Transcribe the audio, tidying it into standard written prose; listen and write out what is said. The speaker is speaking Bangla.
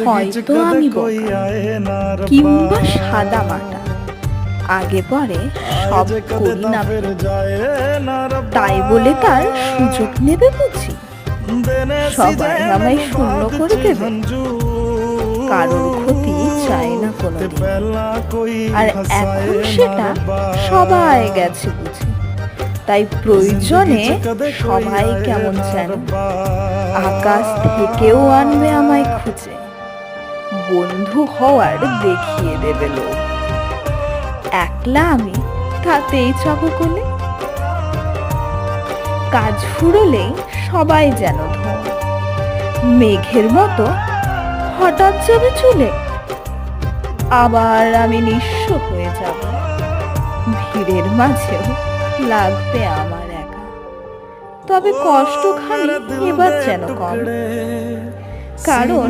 হয়তো আমি বোকা কিংবা সাদা মাটা, আগে পরে সব করি না ভেবে। তাই বলে তার সুযোগ নেবে বুঝি? সবাই আমায় শূন্য করে দেবে? কারোর ক্ষতি চায় না কোনোদিন, আর এখন সেটা সবাই গেছে বুঝি। তাই প্রয়োজনে সবাই কেমন যেন আকাশ থেকেও আনবে আমায় খুঁজে, বন্ধু হওয়ার দেখিয়ে দেবে লোক। একলা আমি তাতেই চককলে, কাজ ফুরলেই সবাই যেন ধন, মেঘের মতো হঠাৎ যাবে চলে। আবার আমি নিঃস্ব হয়ে যাব, ভিড়ের মাঝেও লাগবে আমার একা। তবে কষ্টখানি এবার যেন কম, কারণ